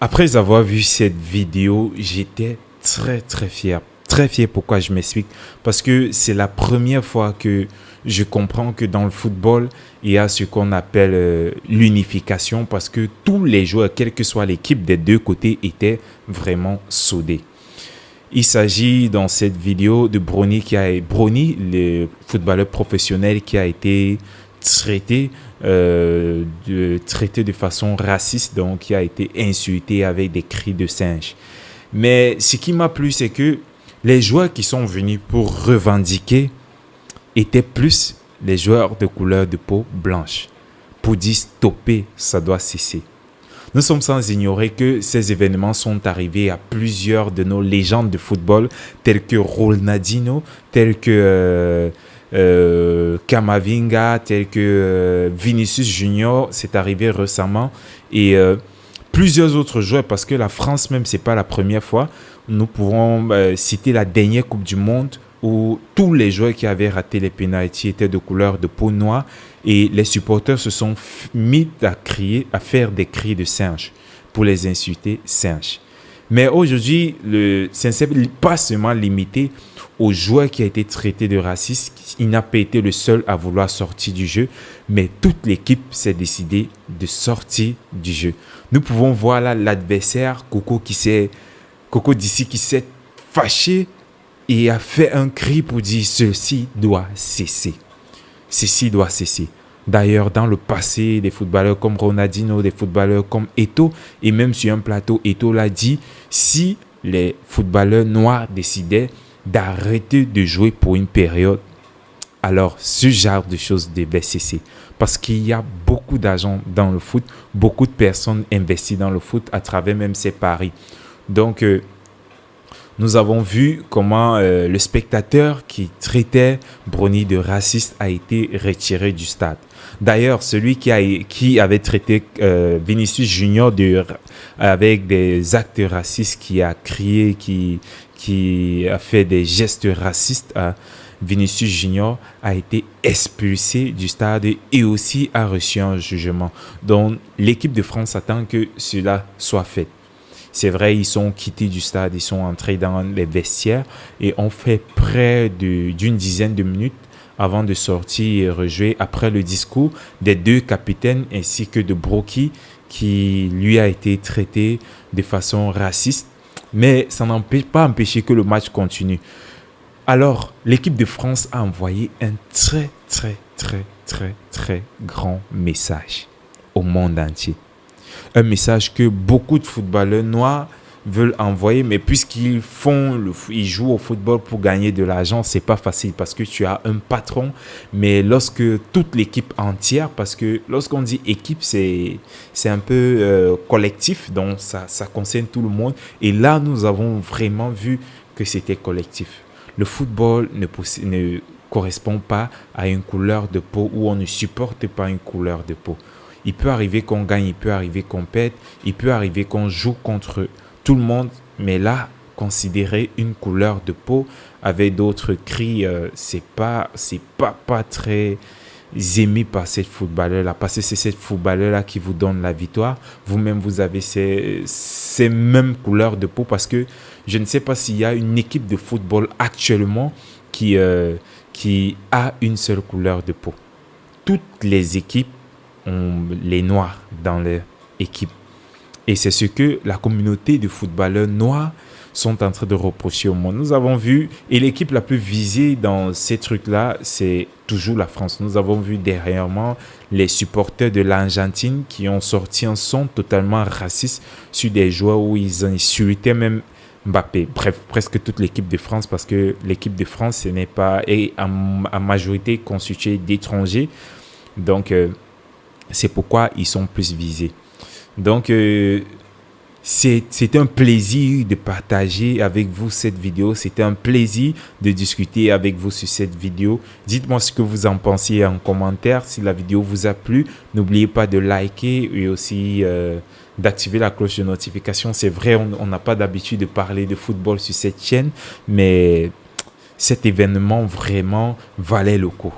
Après avoir vu cette vidéo, j'étais très fier. Très fier, pourquoi je m'explique. Parce que c'est la première fois que je comprends que dans le football, il y a ce qu'on appelle l'unification parce que tous les joueurs, quelle que soit l'équipe des deux côtés, étaient vraiment soudés. Il s'agit dans cette vidéo de Brony, le footballeur professionnel qui a été traité de façon raciste, donc qui a été insulté avec des cris de singe. Mais ce qui m'a plu, c'est que les joueurs qui sont venus pour revendiquer étaient plus les joueurs de couleur de peau blanche. Pour dire stopper, ça doit cesser. Nous sommes sans ignorer que ces événements sont arrivés à plusieurs de nos légendes de football, telles que Ronaldinho, telles que Camavinga, tels que Vinicius Junior, c'est arrivé récemment, et plusieurs autres joueurs, parce que la France même, c'est pas la première fois. Nous pouvons citer la dernière Coupe du Monde où tous les joueurs qui avaient raté les pénaltys étaient de couleur de peau noire et les supporters se sont mis à crier, à faire des cris de singe pour les insulter singes. Mais aujourd'hui, ce n'est pas seulement limité aux joueurs qui a été traité de raciste. Il n'a pas été le seul à vouloir sortir du jeu, mais toute l'équipe s'est décidée de sortir du jeu. Nous pouvons voir là l'adversaire, Coco d'ici, qui s'est fâché et a fait un cri pour dire « Ceci doit cesser. Ceci doit cesser ». D'ailleurs, dans le passé, des footballeurs comme Ronaldinho, des footballeurs comme Eto'o, et même sur un plateau, Eto'o l'a dit, si les footballeurs noirs décidaient d'arrêter de jouer pour une période, alors ce genre de choses devait cesser. Parce qu'il y a beaucoup d'argent dans le foot, beaucoup de personnes investies dans le foot à travers même ces paris. Donc, nous avons vu comment le spectateur qui traitait Brony de raciste a été retiré du stade. D'ailleurs, celui qui avait traité Vinicius Junior avec des actes racistes, qui a crié, qui a fait des gestes racistes à Vinicius Junior, a été expulsé du stade et aussi a reçu un jugement. Donc, l'équipe de France attend que cela soit fait. C'est vrai, ils sont quittés du stade, ils sont entrés dans les vestiaires et ont fait près d'une dizaine de minutes avant de sortir et rejouer après le discours des deux capitaines ainsi que de Brocky qui lui a été traité de façon raciste. Mais ça n'empêche pas empêché que le match continue. Alors, l'équipe de France a envoyé un très grand message au monde entier. Un message que beaucoup de footballeurs noirs veulent envoyer, mais puisqu'ils ils jouent au football pour gagner de l'argent, c'est pas facile parce que tu as un patron, mais lorsque toute l'équipe entière, parce que lorsqu'on dit équipe, c'est un peu collectif, donc ça concerne tout le monde, et là nous avons vraiment vu que c'était collectif. Le football ne correspond pas à une couleur de peau ou on ne supporte pas une couleur de peau. Il peut arriver qu'on gagne, il peut arriver qu'on perde, il peut arriver qu'on joue contre tout le monde, mais là, considérer une couleur de peau avec d'autres cris, c'est pas très aimé par ces footballeurs-là, parce que c'est ces footballeurs-là qui vous donnent la victoire. Vous-même, vous avez ces mêmes couleurs de peau, parce que je ne sais pas s'il y a une équipe de football actuellement qui a une seule couleur de peau. Toutes les équipes ont les noirs dans leur équipe. Et c'est ce que la communauté de footballeurs noirs sont en train de reprocher au monde. Nous avons vu, et l'équipe la plus visée dans ces trucs-là, c'est toujours la France. Nous avons vu dernièrement les supporters de l'Argentine qui ont sorti un son totalement raciste sur des joueurs où ils insultaient même Mbappé. Bref, presque toute l'équipe de France, parce que l'équipe de France, ce n'est pas, est en majorité constituée d'étrangers. Donc, c'est pourquoi ils sont plus visés. Donc, c'était un plaisir de partager avec vous cette vidéo. C'était un plaisir de discuter avec vous sur cette vidéo. Dites-moi ce que vous en pensez en commentaire. Si la vidéo vous a plu, n'oubliez pas de liker et aussi d'activer la cloche de notification. C'est vrai, on n'a pas d'habitude de parler de football sur cette chaîne, mais cet événement vraiment valait le coup.